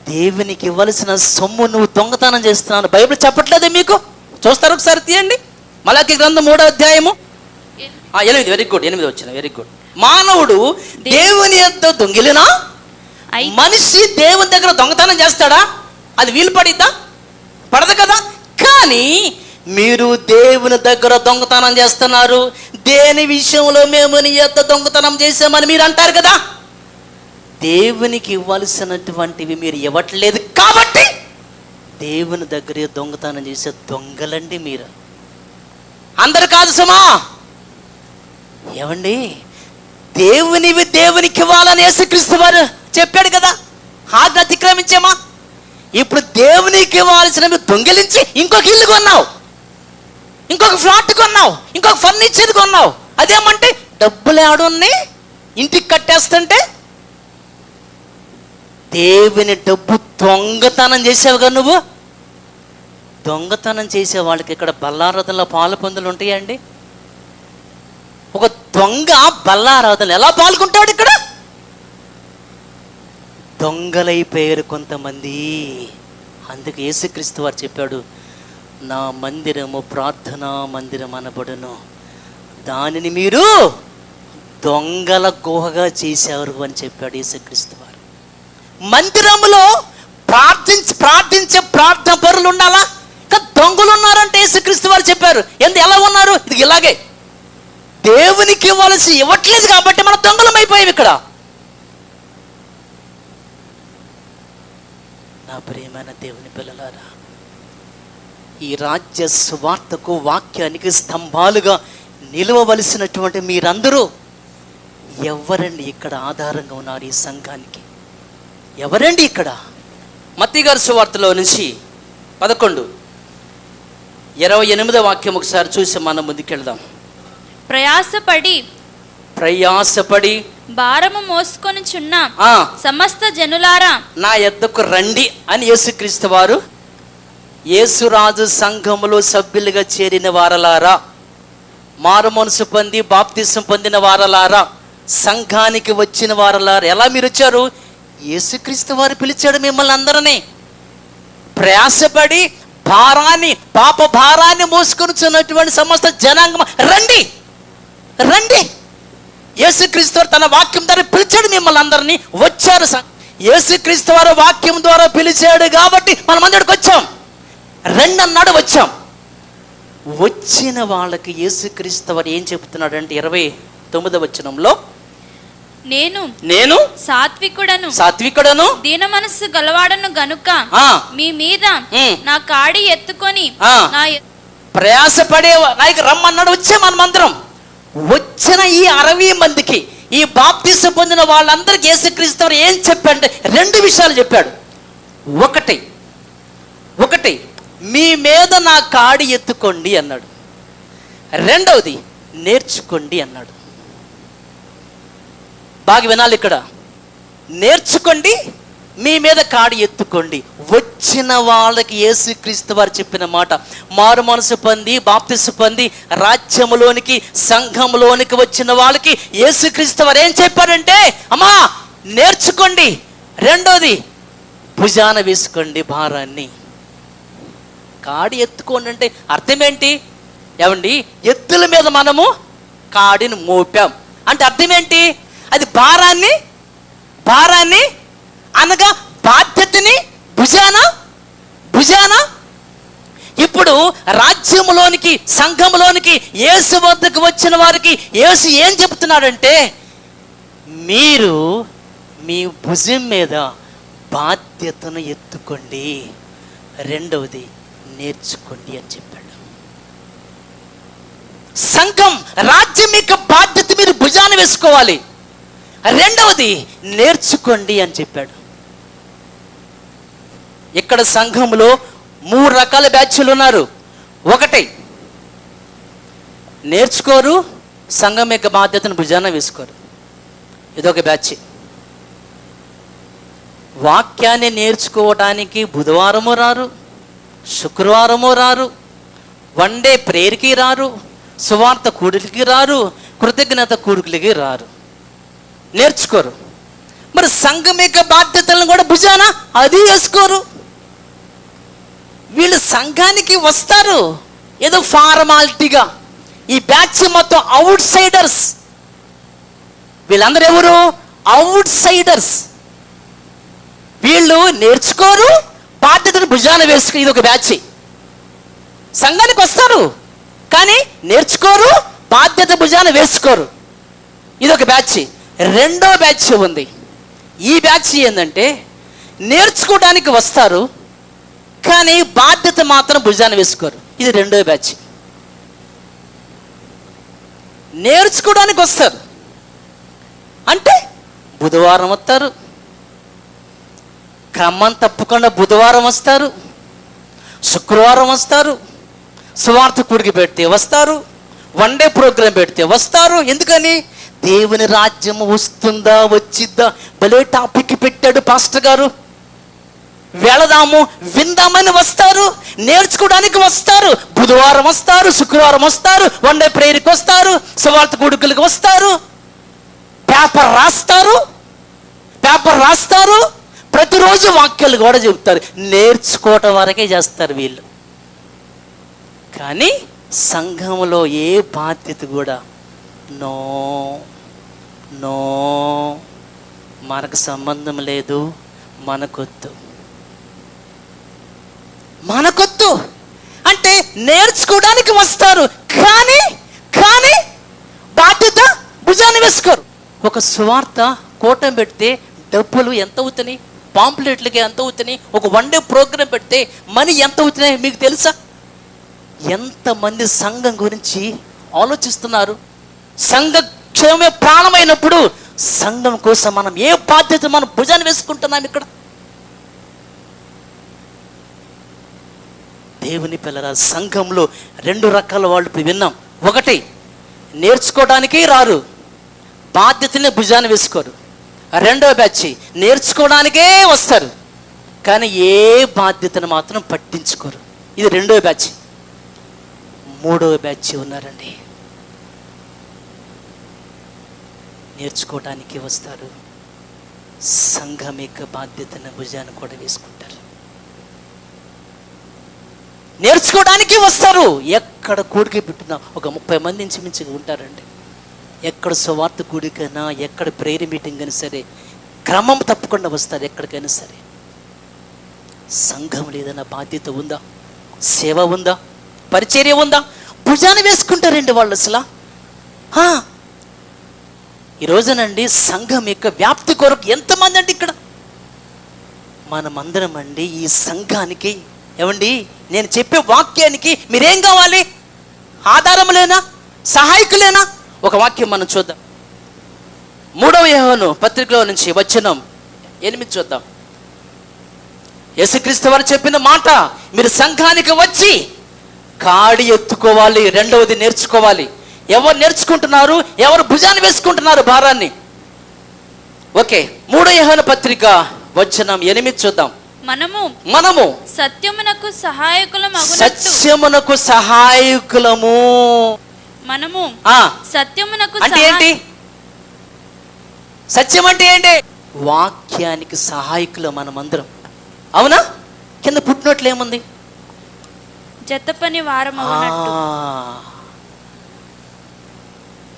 [SPEAKER 1] దేవునికి ఇవ్వాల్సిన సొమ్ము నువ్వు దొంగతనం చేస్తున్నావు. బైబిల్ చెప్పట్లేదే మీకు? చూస్తారు, ఒకసారి తీయండి. మలాకి గ్రంథం 3వ అధ్యాయము 8. వెరీ గుడ్, 8 వచ్చిన. Very good. మానవుడు దేవుని యొద్ద దొంగిలినా, మనిషి దేవుని దగ్గర దొంగతనం చేస్తాడా? అది వీలు పడిద్దా? పడదు కదా. కానీ మీరు దేవుని దగ్గర దొంగతనం చేస్తున్నారు. దేని విషయంలో మేము నీ యొద్ద దొంగతనం చేసామని మీరు అంటారు కదా. దేవునికి ఇవ్వాల్సినటువంటివి మీరు ఇవ్వట్లేదు కాబట్టి దేవుని దగ్గరే దొంగతనం చేసే దొంగలండి మీరు. అందరు కాదు సుమా. ఏమండి, దేవునివి దేవునికి ఇవ్వాలని యేసుక్రీస్తు వారు చెప్పాడు కదా. ఆజ్ఞ అతిక్రమించామా? ఇప్పుడు దేవునికి ఇవ్వాల్సినవి దొంగిలించి ఇంకొక ఇల్లు కొన్నావు, ఇంకొక ఫ్లాట్ కొన్నావు, ఇంకొక ఫర్నిచర్ కొన్నావు. అదేమంటే డబ్బులు ఏడున్నాయి ఇంటికి కట్టేస్తుంటే దేవుని డబ్బు దొంగతనం చేసావుగా నువ్వు. దొంగతనం చేసే వాళ్ళకి ఇక్కడ బల్లారాధనలో పాలు పొందులు ఉంటాయండి. ఒక దొంగ బల్లారాధన ఎలా పాల్గొంటాడు? ఇక్కడ దొంగలైపోయారు కొంతమంది. అందుకు యేసుక్రీస్తు వారు చెప్పాడు, నా మందిరము ప్రార్థనా మందిరం అనబడును, దానిని మీరు దొంగల గుహగా చేశారు అని చెప్పాడు యేసుక్రీస్తు వారు. మందిరములో ప్రార్థించే ప్రార్థన పరులు ఉండాలా? కానీ దొంగలు ఉన్నారంటే యేసుక్రీస్తు వారు చెప్పారు. ఎలా ఉన్నారు? ఇది ఇలాగే దేవునికి ఇవ్వాల్సి ఇవ్వట్లేదు కాబట్టి మనం దొంగలం అయిపోయాం ఇక్కడ. నా ప్రియమైన దేవుని పిల్లలారా, ఈ రాజ్య సువార్తకు వాక్యానికి స్తంభాలుగా నిలవవలసినటువంటి మీరందరూ ఎవరండి ఇక్కడ ఆధారంగా ఉన్నారు ఈ సంఘానికి? ఎవరండి ఇక్కడ? మత్తయి గారి సువార్తలో నుంచి 11:28 వాక్యం ఒకసారి చూసి మనం ముందుకెళ్దాం. ప్రయాసపడి
[SPEAKER 2] భారము మోసుకొనుచున్న సమస్త జనులారా
[SPEAKER 1] నా యొద్దకు రండి అని యేసుక్రీస్తు వారు, యేసురాజు సంఘములో సభ్యులుగా చేరిన వారలారా, మారు మనసు పొంది బాప్తిసం పొందిన వారలారా, సంఘానికి వచ్చిన వారలారా, ఎలా మీరు వచ్చారు? యేసుక్రీస్తు వారు పిలిచాడు మిమ్మల్ని అందరినీ. ప్రయాసపడి పాప భారాన్ని మోసుకొనుచున్నటువంటి సమస్త జనాంగం రండి రండి. యేసుక్రీస్తు వారు తన వాక్యం ద్వారా పిలిచాడు మిమ్మల్ని అందరినీ. వచ్చారు. యేసుక్రీస్తు వారు వాక్యం ద్వారా పిలిచాడు కాబట్టి మనం అందరికి వచ్చాం. రండి అన్నాడు, వచ్చాం. వచ్చిన వాళ్ళకి యేసుక్రీస్తు వారు ఏం చెబుతున్నాడు అంటే 29వ వచనంలో, నేను సాత్వికుడను
[SPEAKER 2] దీన మనస్సు గలవాడను గనుక మీ మీద నా కాడి ఎత్తుకొని
[SPEAKER 1] ప్రయాసపడే నాయకు రమ్మన్నాడు. వచ్చే మనమందరం వచ్చిన ఈ 60 మందికి, ఈ బాప్తిసం పొందిన వాళ్ళందరికీ యేసుక్రీస్తు వారు ఏం చెప్పాడంటే 2 విషయాలు చెప్పాడు. ఒకటి మీ మీద నా కాడి ఎత్తుకోండి అన్నాడు. రెండవది నేర్చుకోండి అన్నాడు. బాగా వినాలి ఇక్కడ. నేర్చుకోండి, మీ మీద కాడి ఎత్తుకోండి. వచ్చిన వాళ్ళకి యేసుక్రీస్తు వారు చెప్పిన మాట, మారు మనసు పొంది బాప్తిసం పొంది రాజ్యములోనికి సంఘంలోనికి వచ్చిన వాళ్ళకి యేసుక్రీస్తు వారు ఏం చెప్పారంటే, అమ్మా నేర్చుకోండి. రెండోది భుజాన వేసుకోండి భారాన్ని. కాడి ఎత్తుకోండి అంటే అర్థం ఏంటి? ఏమండి, ఎత్తుల మీద మనము కాడిని మోపాం అంటే అర్థం ఏంటి? అది భారాన్ని అనగా బాధ్యతని భుజాన. ఇప్పుడు రాజ్యములోనికి సంఘములోనికి యేసు వద్దకు వచ్చిన వారికి యేసు ఏం చెప్తున్నాడంటే, మీరు మీ భుజం మీద బాధ్యతను ఎత్తుకోండి, రెండవది నేర్చుకోండి అని చెప్పాడు. సంఘం రాజ్యం యొక్క బాధ్యత మీరు భుజాన వేసుకోవాలి, రెండవది నేర్చుకోండి అని చెప్పాడు. ఇక్కడ సంఘంలో 3 రకాల బ్యాచ్లు ఉన్నారు. ఒకటి నేర్చుకోరు, సంఘం యొక్క బాధ్యతను భుజాన వేసుకోరు. ఇదొక బ్యాచ్. వాక్యాన్ని నేర్చుకోవడానికి బుధవారము రారు, శుక్రవారము రారు, వన్ డే ప్రేయర్కి రారు, సువార్త కూడులకి రారు, కృతజ్ఞత కూడుకులకి రారు, నేర్చుకోరు. మరి సంఘం యొక్క బాధ్యతలను కూడా భుజాన అది వేసుకోరు. వీళ్ళు సంఘానికి వస్తారు ఏదో ఫార్మాలిటీగా. ఈ బ్యాచ్ మొత్తం అవుట్ సైడర్స్. వీళ్ళందరూ ఎవరు? అవుట్ సైడర్స్. వీళ్ళు నేర్చుకోరు, బాధ్యతను భుజాన వేసుకుని ఇది ఒక బ్యాచ్. సంఘానికి వస్తారు కానీ నేర్చుకోరు, బాధ్యత భుజాన వేసుకోరు. ఇదొక బ్యాచ్. రెండో బ్యాచ్ ఉంది. ఈ బ్యాచ్ ఏంటంటే నేర్చుకోవడానికి వస్తారు కానీ బాధ్యత మాత్రం భుజాన వేసుకోరు. ఇది రెండో బ్యాచ్. నేర్చుకోవడానికి వస్తారు అంటే బుధవారం వస్తారు, క్రమం తప్పకుండా బుధవారం వస్తారు, శుక్రవారం వస్తారు, సువార్త కూడికి పెడితే వస్తారు, వన్ డే ప్రోగ్రాం పెడితే వస్తారు. ఎందుకని? దేవుని రాజ్యం వస్తుందా వచ్చిద్దా, భలే టాపిక్ పెట్టాడు పాస్టర్ గారు, వెళదాము విందామని వస్తారు. నేర్చుకోవడానికి వస్తారు. బుధవారం వస్తారు, శుక్రవారం వస్తారు, వన్ డే ప్రేయర్కి వస్తారు, సువార్త కూడుకులకు వస్తారు, పేపర్ రాస్తారు, ప్రతిరోజు వాక్యాలు కూడా చెబుతారు. నేర్చుకోవటం వరకే చేస్తారు వీళ్ళు. కానీ సంఘంలో ఏ బాధ్యత కూడా నో మనకు సంబంధం లేదు, మనకొద్దు అంటే నేర్చుకోవడానికి వస్తారు కానీ బాధ్యత భుజాన్ని వేసుకోరు. ఒక సువార్త కూటం పెడితే డబ్బులు ఎంత అవుతున్నాయి, పాంప్లెట్లకి ఎంత అవుతున్నాయి, ఒక వన్ డే ప్రోగ్రాం పెడితే మనీ ఎంత అవుతున్నాయి మీకు తెలుసా? ఎంతమంది సంఘం గురించి ఆలోచిస్తున్నారు? సంఘ క్షేమమే ప్రాణమైనప్పుడు సంఘం కోసం మనం ఏ బాధ్యత మనం భుజాన్ని వేసుకుంటున్నాం? ఇక్కడ దేవుని పిల్లల సంఘంలో 2 రకాల వాళ్ళు ఇప్పుడు విన్నాం. ఒకటి, నేర్చుకోవడానికే రారు, బాధ్యతని భుజాన్ని వేసుకోరు. రెండవ బ్యాచ్ నేర్చుకోవడానికే వస్తారు, కానీ ఏ బాధ్యతను మాత్రం పట్టించుకోరు. ఇది రెండవ బ్యాచ్. మూడవ బ్యాచ్ ఉన్నారండి, నేర్చుకోవడానికి వస్తారు, సంఘం యొక్క బాధ్యతను భుజాన్ని కూడా వేసుకుంటారు. నేర్చుకోవడానికి వస్తారు. ఎక్కడ కూడికి పెట్టినా ఒక 30 మంది ఇంచుమించి ఉంటారండి. ఎక్కడ సువార్త కూడికైనా, ఎక్కడ ప్రేయర్ మీటింగ్ అయినా సరే క్రమం తప్పకుండా వస్తారు. ఎక్కడికైనా సరే సంఘంలో ఏదైనా బాధ్యత ఉందా, సేవ ఉందా, పరిచర్య ఉందా, భుజాన్ని వేసుకుంటారండి వాళ్ళు. అసలు ఈ రోజునండి సంఘం యొక్క వ్యాప్తి కొరకు ఎంతమంది అండి ఇక్కడ? మనమందరం అండి ఈ సంఘానికి ఏమండి, నేను చెప్పే వాక్యానికి మీరేం కావాలి? ఆధారములేనా, సహాయకులేనా? ఒక వాక్యం మనం చూద్దాం. 3వ యోహాను పత్రికలో నుంచి వచనం 8 చూద్దాం. యేసుక్రీస్తు వారు చెప్పిన మాట, మీరు సంఘానికి వచ్చి కాడి ఎత్తుకోవాలి, రెండవది నేర్చుకోవాలి. ఎవరు నేర్చుకుంటున్నారు? ఎవరు భుజాన్ని వేసుకుంటున్నారు భారాన్ని? ఓకే, 3వ యోహాను పత్రిక వచనం 8 చూద్దాం. మనము
[SPEAKER 2] సత్యమునకు
[SPEAKER 1] సహాయకులము.
[SPEAKER 2] మనము సత్యమునకు
[SPEAKER 1] అంటే ఏంటి? సత్యం అంటే ఏంటి? వాక్యానికి సహాయకులు మనమందరం. అవునా? కింద పుట్టినట్లు ఏముంది?
[SPEAKER 2] జతపని వారము.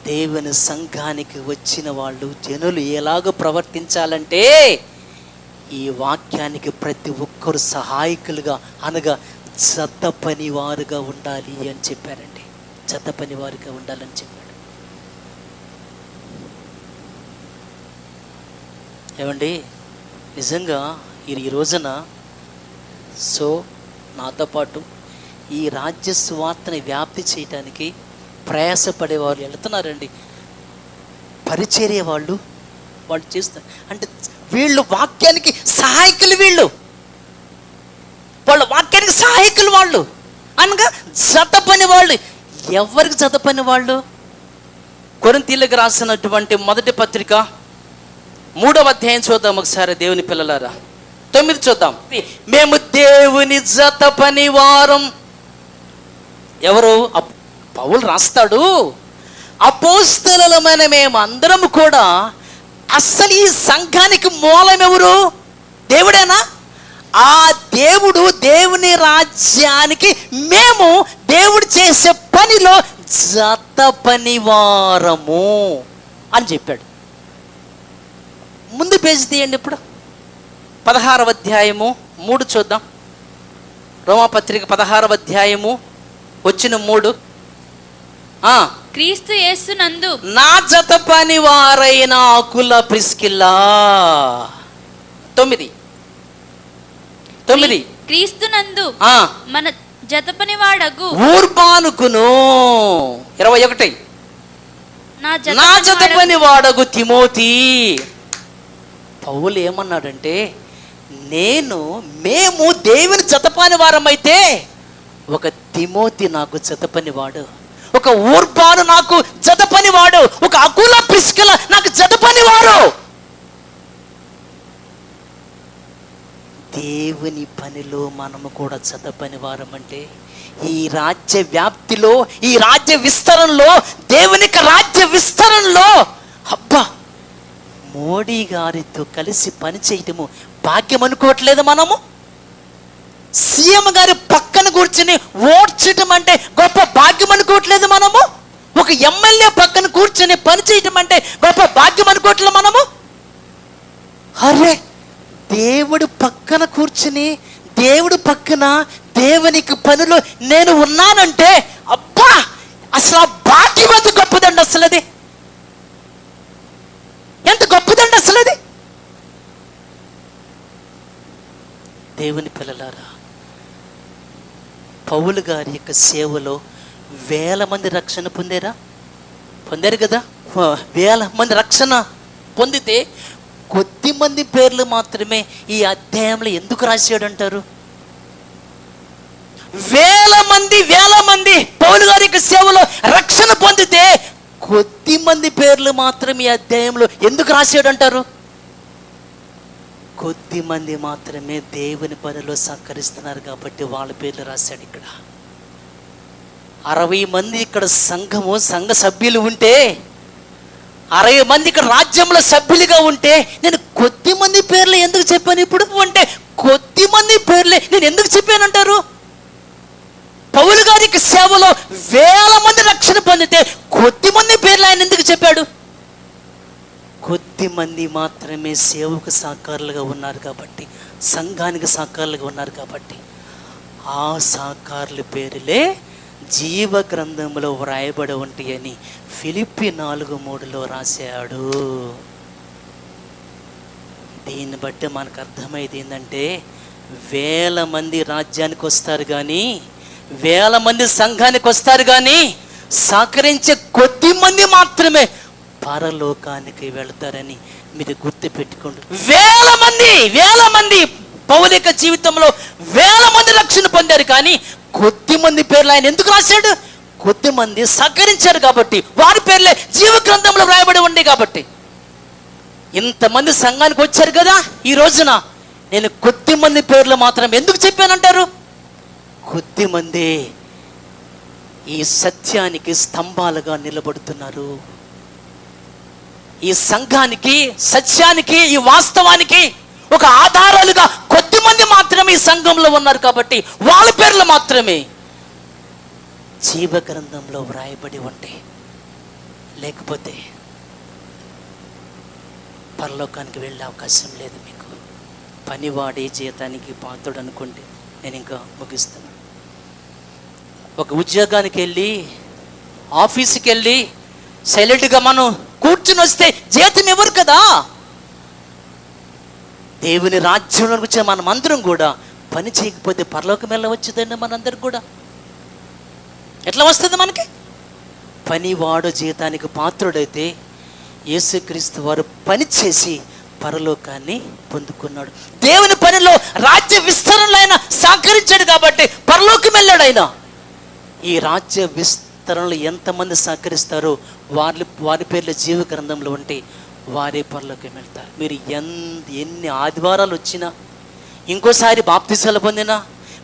[SPEAKER 1] దేవుని సంఘానికి వచ్చిన వాళ్ళు, జనులు ఎలాగ ప్రవర్తించాలంటే ఈ వాక్యానికి ప్రతి ఒక్కరు సహాయకులుగా, అనగా జత పనివారుగా ఉండాలి అని చెప్పారండి. జత పనివారుగా ఉండాలని చెప్పాడు. ఏమండి, నిజంగా ఈ రోజున నాతో పాటు ఈ రాజ్య సువార్తని వ్యాప్తి చేయటానికి ప్రయాసపడేవాళ్ళు వెళుతున్నారండి. పరిచర్య వాళ్ళు చేస్తారు. అంటే వీళ్ళు వాక్యానికి సహాయకులు, వాళ్ళ వాక్యానికి సహాయకులు వాళ్ళు, అనగా జత పని వాళ్ళు. ఎవరికి జత పని వాళ్ళు? కొరింథీయులకు రాసినటువంటి 1వ పత్రిక 3వ అధ్యాయం చూద్దాం ఒకసారి. దేవుని పిల్లలారా 9 చూద్దాం. మేము దేవుని జత పని వారం. ఎవరు? పౌలు రాస్తాడు, అపోస్తలులమైన మేమందరం కూడా. అసలు ఈ సంఘానికి మూలం ఎవరు? దేవుడేనా? ఆ దేవుడు, దేవుని రాజ్యానికి మేము దేవుడు చేసే పనిలో జత పనివారము అని చెప్పాడు. ముందు పేజీ తీయండి. ఇప్పుడు 16వ అధ్యాయము 3 చూద్దాం. రోమాపత్రిక 16వ అధ్యాయము వచ్చిన 3.
[SPEAKER 2] క్రీస్తు యేసునందు
[SPEAKER 1] నా జత పని వారైన ఆకుల ప్రిస్కిల్లా. 9
[SPEAKER 2] క్రీస్తునందు మన జత పని వాడగు
[SPEAKER 1] ఊర్బానుకును. 21 నా జత పని వాడగు తిమోతి. పౌలు ఏమన్నాడంటే, మేము దేవుని జతపని వారమైతే ఒక తిమోతి నాకు జతపని వాడు, ఒక ఊర్బాను నాకు జతపని వాడు, ఒక అకుల ప్రిస్కిల నాకు జతపని వారు. దేవుని పనిలో మనము కూడా జతపని వారం. అంటే ఈ రాజ్య వ్యాప్తిలో, ఈ రాజ్య విస్తరణలో, దేవుని రాజ్య విస్తరణలో అబ్బా మోడీ గారితో కలిసి పనిచేయటము భాగ్యం అనుకోవట్లేదు మనము? సీఎం గారి పక్కన కూర్చుని ఓడ్చటం అంటే గొప్ప భాగ్యం అనుకోవట్లేదు మనము? ఒక ఎమ్మెల్యే పక్కన కూర్చొని పనిచేయటం అంటే గొప్ప భాగ్యం అనుకోవట్లేదు మనము? అరే, దేవుడు పక్కన కూర్చుని, దేవుడు పక్కన దేవునికి పనిలో నేను ఉన్నానంటే అబ్బా, అసలు ఆ భాగ్యం ఎంత గొప్పదండి! అసలు అది ఎంత గొప్పదండి అసలు అది. దేవుని పిల్లలారా, పౌలు గారి యొక్క సేవలో వేల మంది రక్షణ పొందారు కదా. వేల మంది రక్షణ పొందితే కొద్ది మంది పేర్లు మాత్రమే ఈ అధ్యాయంలో ఎందుకు రాశాడు అంటారు? వేల మంది పౌలు గారి యొక్క సేవలో రక్షణ పొందితే కొద్ది మంది పేర్లు మాత్రమే ఈ అధ్యాయంలో ఎందుకు రాశాడు అంటారు? కొద్ది మంది మాత్రమే దేవుని పనిలో సహకరిస్తున్నారు కాబట్టి వాళ్ళ పేర్లు రాశాడు. ఇక్కడ 60 మంది ఇక్కడ సంఘ సభ్యులు ఉంటే, 60 మంది ఇక్కడ రాజ్యంలో సభ్యులుగా ఉంటే నేను కొద్ది మంది పేర్లు ఎందుకు చెప్పాను ఇప్పుడు అంటే కొద్ది మంది పేర్లే నేను ఎందుకు చెప్పానంటారు? పౌలు గారికి సేవలో వేల మంది రక్షణ పొందితే కొద్ది మంది పేర్లు ఆయన ఎందుకు చెప్పాడు? కొద్ది మంది మాత్రమే సేవకు సహకారులుగా ఉన్నారు కాబట్టి, సంఘానికి సహకారులుగా ఉన్నారు కాబట్టి ఆ సహకారుల పేరులే జీవ గ్రంథంలో వ్రాయబడి ఉంటాయని ఫిలిప్పి 4:3 రాశాడు. దీన్ని బట్టి మనకు అర్థమైంది ఏంటంటే, వేల మంది రాజ్యానికి వస్తారు కానీ, వేల మంది సంఘానికి వస్తారు కానీ సహకరించే కొద్ది మంది మాత్రమే పరలోకానికి వెళతారని మీరు గుర్తుపెట్టుకోండి. వేల మంది పౌలు యొక్క జీవితంలో వేల మంది రక్షణ పొందారు కానీ కొద్ది మంది పేర్లు ఆయన ఎందుకు రాశాడు? కొద్ది మంది సహకరించారు కాబట్టి, వారి పేర్లే జీవ గ్రంథంలో వ్రాయబడి ఉంది కాబట్టి. ఇంతమంది సంఘానికి వచ్చారు కదా, ఈ రోజున నేను కొద్ది మంది పేర్లు మాత్రం ఎందుకు చెప్పానంటారు? కొద్ది మంది ఈ సత్యానికి స్తంభాలుగా నిలబడుతున్నారు. ఈ సంఘానికి, సత్యానికి, ఈ వాస్తవానికి ఒక ఆధారాలుగా కొద్ది మంది మాత్రమే ఈ సంఘంలో ఉన్నారు కాబట్టి వాళ్ళ పేర్లు మాత్రమే జీవ గ్రంథంలో వ్రాయబడి ఉంటాయి. లేకపోతే పరలోకానికి వెళ్ళే అవకాశం లేదు మీకు. పనివాడే జీతానికి పాత్రుడు అనుకోండి. నేను ఇంకా ముగిస్తున్నాను. ఒక ఉద్యోగానికి వెళ్ళి, ఆఫీస్కి వెళ్ళి సైలెంట్గా మనం కూర్చుని వస్తే జీతం ఇవ్వరు కదా. దేవుని రాజ్యంలోకి వచ్చిన మనం అందరం కూడా పని చేయకపోతే పరలోకం వెళ్ళవచ్చుదండి. మనందరికి కూడా ఎట్లా వస్తుంది? మనకి పనివాడు జీతానికి పాత్రుడైతే యేసుక్రీస్తు వారు పని చేసి పరలోకాన్ని పొందుకున్నాడు. దేవుని పనిలో రాజ్య విస్తరణలో ఆయన సహకరించాడు కాబట్టి పరలోకం వెళ్ళాడు ఆయన. ఈ రాజ్య విస్తరణలో ఎంతమంది సహకరిస్తారో వారి పేర్ల జీవ గ్రంథంలో ఉంటే వారే పరలోకం వెళ్తారు. మీరు ఎన్ని ఆదివారాలు వచ్చినా, ఇంకోసారి బాప్తిసాలు పొందినా,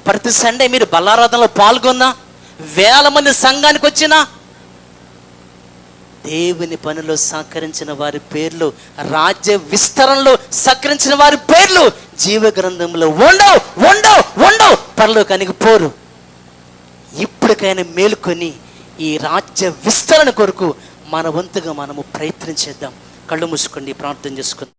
[SPEAKER 1] ప్రతి సండే మీరు బల్లారాధనలో పాల్గొన్నా, వేల మంది సంఘానికి వచ్చినా, దేవుని పనిలో సహకరించిన వారి పేర్లు, రాజ్య విస్తరణలో సహకరించిన వారి పేర్లు జీవ గ్రంథంలో ఉండవు. పరలోకానికి పోరు. ఇప్పటికైనా మేలుకొని ఈ రాజ్య విస్తరణ కొరకు మన వంతుగా మనము ప్రయత్నం చేద్దాం. కళ్ళు మూసుకోండి, ప్రార్థన చేసుకుందాం.